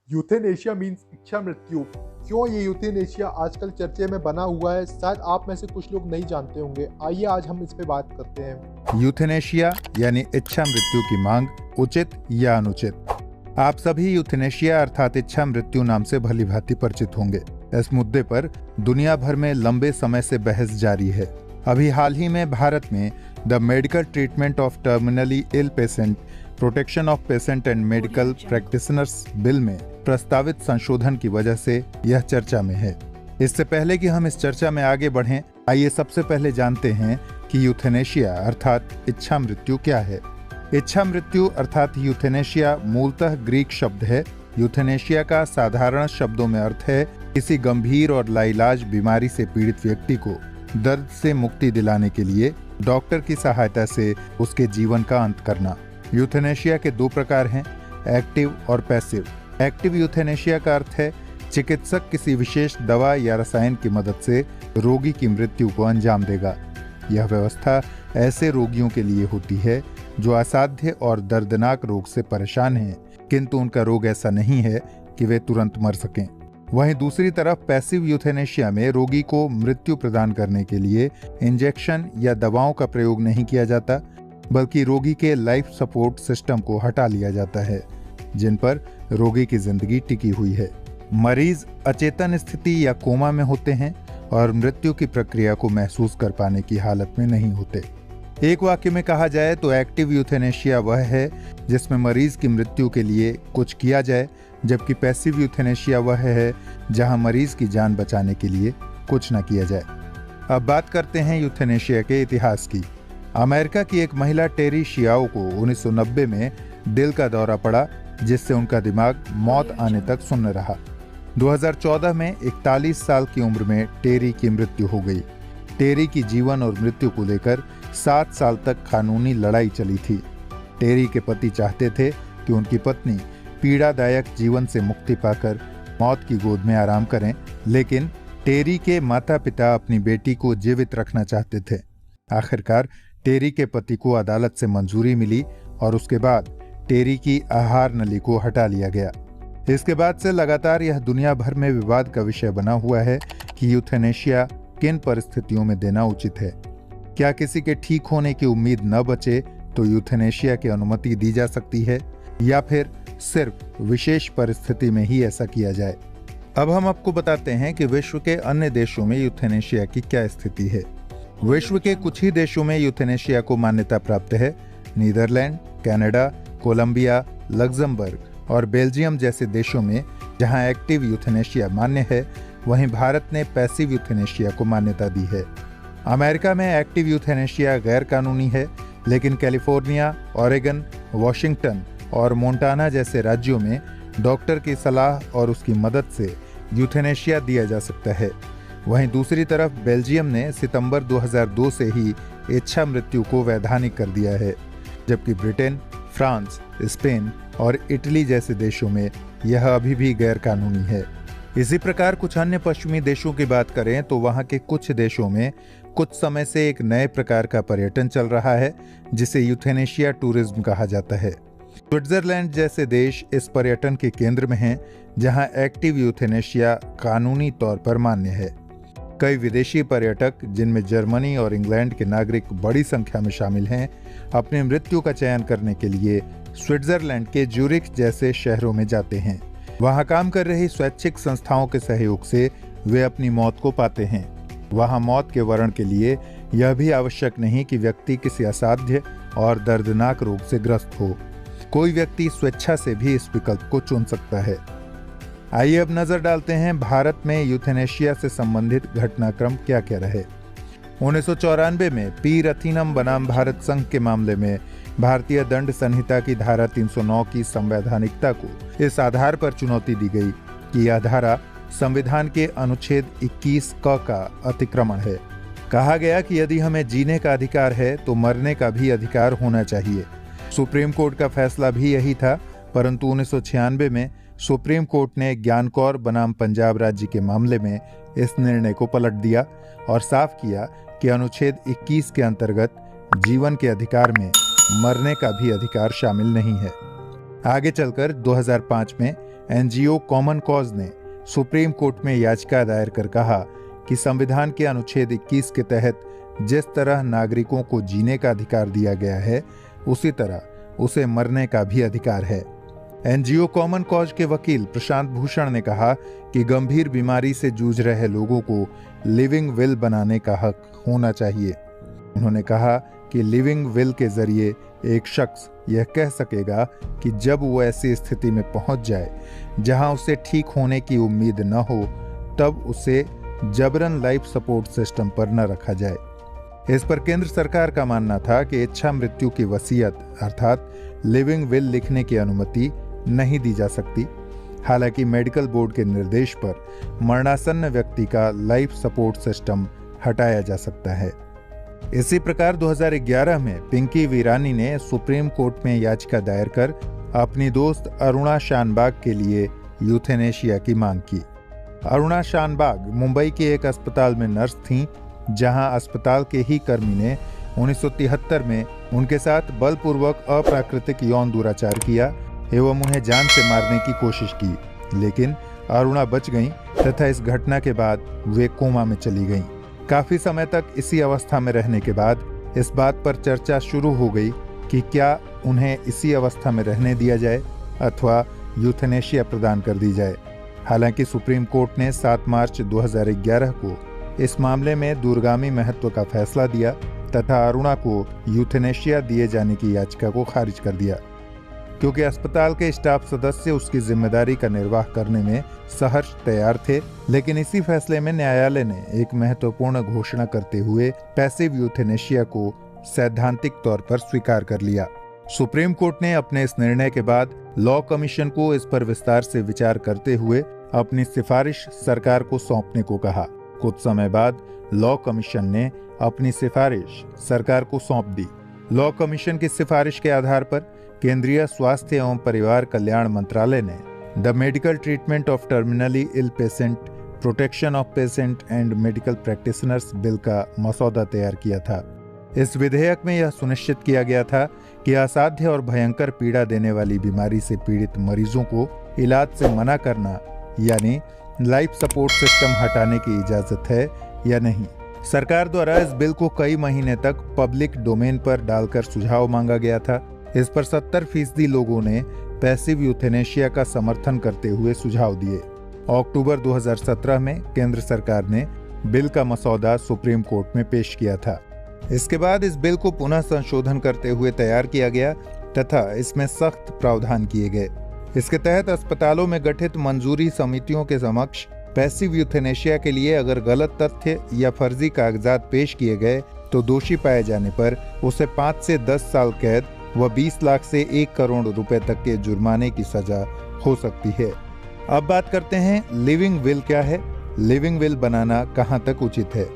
Euthanasia means इच्छा मृत्यु। क्यों ये यूथेनेशिया आजकल चर्चे में बना हुआ है, शायद आप में से कुछ लोग नहीं जानते होंगे। आइए आज हम इस पे बात करते हैं। यूथेनेशिया यानी इच्छा मृत्यु की मांग, उचित या अनुचित। आप सभी यूथेनेशिया अर्थात इच्छा मृत्यु नाम से भली भांति परिचित होंगे। इस मुद्दे पर दुनिया भर में लंबे समय से बहस जारी है। अभी हाल ही में भारत में the medical treatment of terminally ill patient, protection of patient and medical practitioners bill में प्रस्तावित संशोधन की वजह से यह चर्चा में है। इससे पहले कि हम इस चर्चा में आगे बढ़ें, आइए सबसे पहले जानते हैं कि यूथेनेशिया अर्थात इच्छा मृत्यु क्या है। इच्छा मृत्यु अर्थात यूथेनेशिया मूलतः ग्रीक शब्द है। यूथेनेशिया का साधारण शब्दों में अर्थ है किसी गंभीर और लाइलाज बीमारी से पीड़ित व्यक्ति को दर्द से मुक्ति दिलाने के लिए डॉक्टर की सहायता से उसके जीवन का अंत करना। यूथेनेशिया के दो प्रकार हैं, एक्टिव और पैसिव। एक्टिव यूथेनेशिया का अर्थ है चिकित्सक किसी विशेष दवा या रसायन की मदद से रोगी की मृत्यु को अंजाम देगा। यह व्यवस्था ऐसे रोगियों के लिए होती है जो असाध्य और दर्दनाक रोग से परेशान हैं, किंतु उनका रोग ऐसा नहीं है कि वे तुरंत मर सकें। वहीं दूसरी तरफ पैसिव यूथेनेशिया में रोगी को मृत्यु प्रदान करने के लिए इंजेक्शन या दवाओं का प्रयोग नहीं किया जाता, बल्कि रोगी के लाइफ सपोर्ट सिस्टम को हटा लिया जाता है, जिन पर रोगी की जिंदगी टिकी हुई है। मरीज अचेतन स्थिति या कोमा में होते हैं और मृत्यु की प्रक्रिया को महसूस कर पाने की हालत में नहीं होते। एक वाक्य में कहा जाए तो एक्टिव यूथेनेशिया वह है जिसमें मरीज की मृत्यु के लिए कुछ किया जाए, जबकि पैसिव यूथेनेशिया वह है जहां मरीज की जान बचाने के लिए कुछ न किया जाए। अब बात करते हैं यूथेनेशिया के इतिहास की। अमेरिका की एक महिला टेरी शियाओ को 1990 में दिल का दौरा पड़ा, जिससे उनका दिमाग मौत आने तक सुन्न रहा। 2014 में 41 साल की उम्र में टेरी की मृत्यु हो गई। टेरी की जीवन और मृत्यु को लेकर 7 साल तक कानूनी लड़ाई चली थी। टेरी के पति चाहते थे कि उनकी पत्नी पीड़ादायक जीवन से मुक्ति पाकर मौत की गोद में आराम करें, लेकिन टेरी के माता पिता अपनी बेटी को जीवित रखना चाहते थे। आखिरकार टेरी के पति को अदालत से मंजूरी मिली और उसके बाद टेरी की आहार नली को हटा लिया गया। इसके बाद से लगातार यह दुनिया भर में विवाद का विषय बना हुआ है कि यूथेनेशिया किन परिस्थितियों में देना उचित है। क्या किसी के ठीक होने की उम्मीद न बचे तो यूथेनेशिया की अनुमति दी जा सकती है, या फिर सिर्फ विशेष परिस्थिति में ही ऐसा किया जाए। अब हम आपको बताते हैं कि विश्व के अन्य देशों में यूथेनेशिया की क्या स्थिति है। विश्व के कुछ ही देशों में यूथेनेशिया को मान्यता प्राप्त है। नीदरलैंड, कनाडा, कोलंबिया, लग्जमबर्ग और बेल्जियम जैसे देशों में जहां एक्टिव यूथेनेशिया मान्य है, वहीं भारत ने पैसिव यूथेनेशिया को मान्यता दी है। अमेरिका में एक्टिव यूथेनेशिया गैर कानूनी है, लेकिन कैलिफोर्निया, ओरेगन, वॉशिंगटन और मोंटाना जैसे राज्यों में डॉक्टर की सलाह और उसकी मदद से यूथेनेशिया दिया जा सकता है। वहीं दूसरी तरफ बेल्जियम ने सितंबर 2002 से ही इच्छा मृत्यु को वैधानिक कर दिया है, जबकि ब्रिटेन, फ्रांस, स्पेन और इटली जैसे देशों में यह अभी भी गैर कानूनी है। इसी प्रकार कुछ अन्य पश्चिमी देशों की बात करें तो वहां के कुछ देशों में कुछ समय से एक नए प्रकार का पर्यटन चल रहा है, जिसे यूथेनेशिया टूरिज्म कहा जाता है। स्विट्जरलैंड जैसे देश इस पर्यटन के केंद्र में हैं, जहां एक्टिव यूथेनेशिया कानूनी तौर पर मान्य है। कई विदेशी पर्यटक, जिनमें जर्मनी और इंग्लैंड के नागरिक बड़ी संख्या में शामिल हैं, अपनी मृत्यु का चयन करने के लिए स्विट्जरलैंड के ज्यूरिख जैसे शहरों में जाते हैं। वहां काम कर रही स्वैच्छिक संस्थाओं के सहयोग से वे अपनी मौत को पाते हैं। वहां मौत के वरण के लिए यह भी आवश्यक नहीं कि व्यक्ति किसी असाध्य और दर्दनाक रोग से ग्रस्त हो। कोई व्यक्ति स्वेच्छा से भी इस विकल्प को चुन सकता है। आइए अब नजर डालते हैं भारत में यूथेनेशिया से संबंधित घटनाक्रम क्या क्या रहे। 1994 में पी रथिनम बनाम भारत संघ के मामले में भारतीय दंड संहिता की धारा 309 की संवैधानिकता को इस आधार पर चुनौती दी गई कि यह धारा संविधान के अनुच्छेद 21 क का अतिक्रमण है। कहा गया कि यदि हमें जीने का अधिकार है तो मरने का भी अधिकार होना चाहिए। सुप्रीम कोर्ट का फैसला भी यही था, परंतु 1996 में सुप्रीम कोर्ट ने ज्ञान कौर बनाम पंजाब राज्य के मामले में इस निर्णय को पलट दिया और साफ किया कि अनुच्छेद 21 के अंतर्गत जीवन के अधिकार में मरने का भी अधिकार शामिल नहीं है। आगे चलकर 2005 में एनजीओ कॉमन कॉज ने सुप्रीम कोर्ट में याचिका दायर कर कहा कि संविधान के अनुच्छेद 21 के तहत जिस तरह नागरिकों को जीने का अधिकार दिया गया है, उसी तरह उसे मरने का भी अधिकार है। एनजीओ कॉमन कॉज के वकील प्रशांत भूषण ने कहा कि गंभीर बीमारी से जूझ रहे लोगों को लिविंग विल बनाने का हक होना चाहिए। उन्होंने कहा कि लिविंग विल के जरिए एक शख्स यह कह सकेगा कि जब वो ऐसी स्थिति में पहुंच जाए जहां उसे ठीक होने की उम्मीद न हो, तब उसे जबरन लाइफ सपोर्ट सिस्टम पर न रखा जाए। इस पर केंद्र सरकार का मानना था कि इच्छा मृत्यु की वसीयत अर्थात लिविंग विल लिखने की अनुमति नहीं दी जा सकती। हालांकि मेडिकल बोर्ड के निर्देश पर मरणासन्न व्यक्ति का लाइफ सपोर्ट सिस्टम हटाया जा सकता है। इसी प्रकार 2011 में पिंकी वीरानी ने सुप्रीम कोर्ट में याचिका दायर कर अपनी दोस्त अरुणा शानबाग के लिए यूथेनेशिया की मांग की। अरुणा शानबाग मुंबई के एक अस्पताल में नर्स थीं, जहां अस्पताल के ही कर्मी ने 1973 में उनके साथ बलपूर्वक अप्राकृतिक यौन दुराचार किया एवं उन्हें जान से मारने की कोशिश की, लेकिन अरुणा बच गईं तथा इस घटना के बाद वे कोमा में चली गईं। काफी समय तक इसी अवस्था में रहने के बाद इस बात पर चर्चा शुरू हो गई कि क्या उन्हें इसी अवस्था में रहने दिया जाए अथवा यूथेनेशिया प्रदान कर दी जाए। हालांकि सुप्रीम कोर्ट ने 7 मार्च 2011 को इस मामले में दूरगामी महत्व का फैसला दिया तथा अरुणा को यूथेनेशिया दिए जाने की याचिका को खारिज कर दिया। क्योंकि अस्पताल के स्टाफ सदस्य उसकी जिम्मेदारी का निर्वाह करने में सहर्ष तैयार थे, लेकिन इसी फैसले में न्यायालय ने एक महत्वपूर्ण घोषणा करते हुए पैसिव यूथेनेशिया को सैद्धांतिक तौर पर स्वीकार कर लिया। सुप्रीम कोर्ट ने अपने इस निर्णय के बाद लॉ कमीशन को इस पर विस्तार से विचार करते हुए अपनी सिफारिश सरकार को सौंपने को कहा। कुछ समय बाद लॉ कमीशन ने अपनी सिफारिश सरकार को सौंप दी। लॉ कमीशन की सिफारिश के आधार पर केंद्रीय स्वास्थ्य एवं परिवार कल्याण मंत्रालय ने the medical treatment of terminally ill patient, protection of patient and medical practitioners bill का मसौदा तैयार किया था। इस विधेयक में यह सुनिश्चित किया गया था कि असाध्य और भयंकर पीड़ा देने वाली बीमारी से पीड़ित मरीजों को इलाज से मना करना यानी लाइफ सपोर्ट सिस्टम हटाने की इजाजत है या नहीं। सरकार द्वारा इस बिल को कई महीने तक पब्लिक डोमेन पर डालकर सुझाव मांगा गया था। इस पर 70% लोगों ने पैसिव यूथेनेशिया का समर्थन करते हुए सुझाव दिए। अक्टूबर 2017 में केंद्र सरकार ने बिल का मसौदा सुप्रीम कोर्ट में पेश किया था। इसके बाद इस बिल को पुनः संशोधन करते हुए तैयार किया गया तथा इसमें सख्त प्रावधान किए गए। इसके तहत अस्पतालों में गठित मंजूरी समितियों के समक्ष पैसिव यूथेनेशिया के लिए अगर गलत तथ्य या फर्जी कागजात पेश किए गए तो दोषी पाए जाने पर उसे 5 से 10 साल कैद व 20 लाख से 1 करोड़ रुपए तक के जुर्माने की सजा हो सकती है। अब बात करते हैं लिविंग विल क्या है, लिविंग विल बनाना कहां तक उचित है।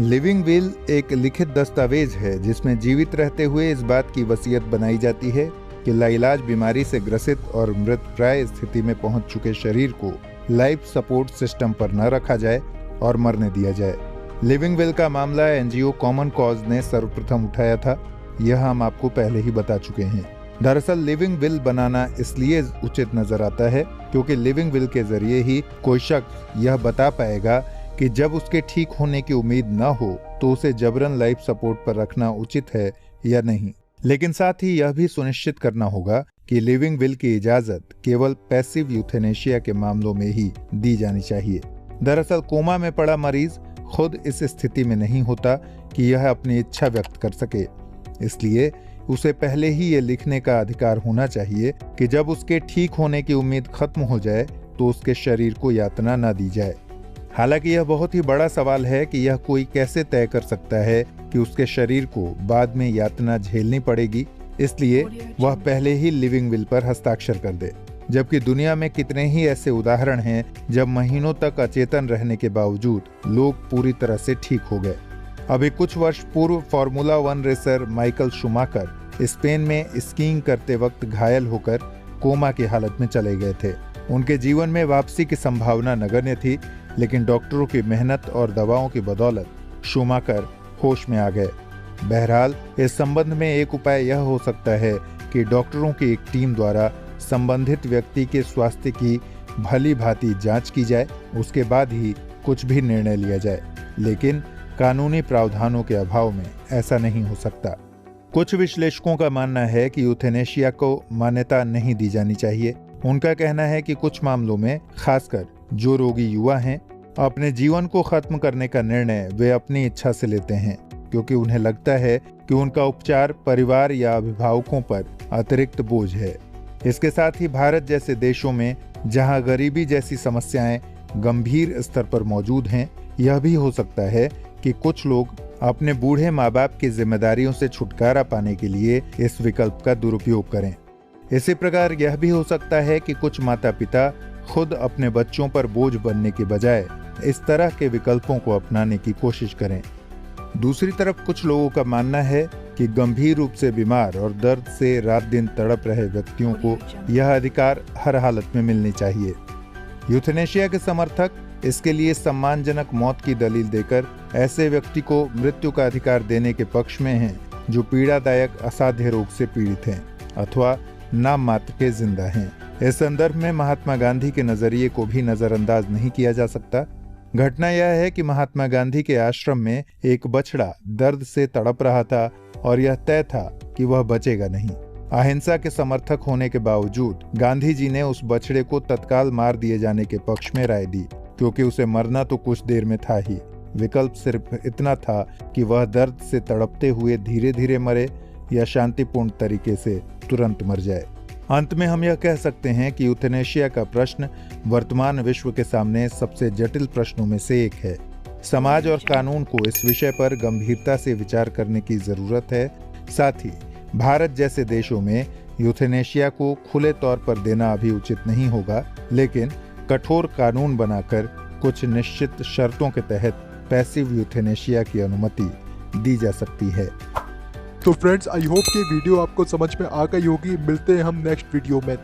लिविंग विल एक लिखित दस्तावेज है जिसमें जीवित रहते हुए इस बात की वसीयत बनाई जाती है कि लाइलाज बीमारी से ग्रसित और मृतप्राय स्थिति में पहुंच चुके शरीर को लाइफ सपोर्ट सिस्टम पर न रखा जाए और मरने दिया जाए। लिविंग विल का मामला एनजीओ कॉमन कॉज ने सर्वप्रथम उठाया था, यह हम आपको पहले ही बता चुके हैं। दरअसल लिविंग विल बनाना इसलिए उचित नजर आता है क्योंकि लिविंग विल के जरिए ही कोई शख्स यह बता पाएगा कि जब उसके ठीक होने की उम्मीद न हो तो उसे जबरन लाइफ सपोर्ट पर रखना उचित है या नहीं। लेकिन साथ ही यह भी सुनिश्चित करना होगा कि लिविंग विल की इजाजत केवल पैसिव यूथेनेशिया के मामलों में ही दी जानी चाहिए। दरअसल कोमा में पड़ा मरीज खुद इस स्थिति में नहीं होता कि यह अपनी इच्छा व्यक्त कर सके, इसलिए उसे पहले ही ये लिखने का अधिकार होना चाहिए कि जब उसके ठीक होने की उम्मीद खत्म हो जाए तो उसके शरीर को यातना न दी जाए। हालांकि यह बहुत ही बड़ा सवाल है कि यह कोई कैसे तय कर सकता है कि उसके शरीर को बाद में यातना झेलनी पड़ेगी, इसलिए वह पहले ही लिविंग विल पर हस्ताक्षर कर दे। जबकि दुनिया में कितने ही ऐसे उदाहरण हैं जब महीनों तक अचेतन रहने के बावजूद लोग पूरी तरह से ठीक हो गए। अभी कुछ वर्ष पूर्व formula 1 racer Michael Schumacher Spain में स्कीइंग करते वक्त घायल होकर कोमा की हालत में चले गए थे। उनके जीवन में वापसी की संभावना नगण्य थी, लेकिन डॉक्टरों की मेहनत और दवाओं की बदौलत शूमाकर होश में आ गए। बहरहाल इस संबंध में एक उपाय यह हो सकता है कि डॉक्टरों की एक टीम द्वारा संबंधित व्यक्ति के स्वास्थ्य की भली भांति जांच की जाए, उसके बाद ही कुछ भी निर्णय लिया जाए। लेकिन कानूनी प्रावधानों के अभाव में ऐसा नहीं हो सकता। कुछ विश्लेषकों का मानना है कि यूथेनेशिया को मान्यता नहीं दी जानी चाहिए। उनका कहना है कि कुछ मामलों में, खासकर जो रोगी युवा हैं, अपने जीवन को खत्म करने का निर्णय वे अपनी इच्छा से लेते हैं, क्योंकि उन्हें लगता है कि उनका उपचार परिवार या अभिभावकों पर अतिरिक्त बोझ है। इसके साथ ही भारत जैसे देशों में, जहां गरीबी जैसी समस्याएं गंभीर स्तर पर मौजूद हैं, यह भी हो सकता है कि कुछ लोग अपने बूढ़े माँ बाप की जिम्मेदारियों से छुटकारा पाने के लिए इस विकल्प का दुरुपयोग करें। इसी प्रकार यह भी हो सकता है कि कुछ माता पिता खुद अपने बच्चों पर बोझ बनने के बजाय इस तरह के विकल्पों को अपनाने की कोशिश करें। दूसरी तरफ कुछ लोगों का मानना है कि गंभीर रूप से बीमार और दर्द से रात दिन तड़प रहे व्यक्तियों को यह अधिकार हर हालत में मिलनी चाहिए। यूथेनेशिया के समर्थक इसके लिए सम्मानजनक मौत की दलील देकर ऐसे व्यक्ति को मृत्यु का अधिकार देने के पक्ष में हैं जो पीड़ादायक असाध्य रोग से पीड़ित हैं अथवा नाम मात्र के जिंदा हैं। इस संदर्भ में महात्मा गांधी के नजरिए को भी नजरअंदाज नहीं किया जा सकता। घटना यह है कि महात्मा गांधी के आश्रम में एक बछड़ा दर्द से तड़प रहा था और यह तय था कि वह बचेगा नहीं। अहिंसा के समर्थक होने के बावजूद गांधी जी ने उस बछड़े को तत्काल मार दिए जाने के पक्ष में राय दी, क्योंकि उसे मरना तो कुछ देर में था ही। विकल्प सिर्फ इतना था कि वह दर्द से तड़पते हुए धीरे धीरे मरे या शांतिपूर्ण तरीके से तुरंत मर जाए। अंत में हम यह कह सकते हैं कि यूथेनेशिया का प्रश्न वर्तमान विश्व के सामने सबसे जटिल प्रश्नों में से एक है। समाज और कानून को इस विषय पर गंभीरता से विचार करने की जरूरत है। साथ ही भारत जैसे देशों में यूथेनेशिया को खुले तौर पर देना अभी उचित नहीं होगा, लेकिन कठोर कानून बनाकर कुछ निश्चित शर्तों के तहत पैसिव यूथेनेशिया की अनुमति दी जा सकती है। तो फ्रेंड्स, आई होप कि वीडियो आपको समझ में आ गई होगी। मिलते हैं हम नेक्स्ट वीडियो में।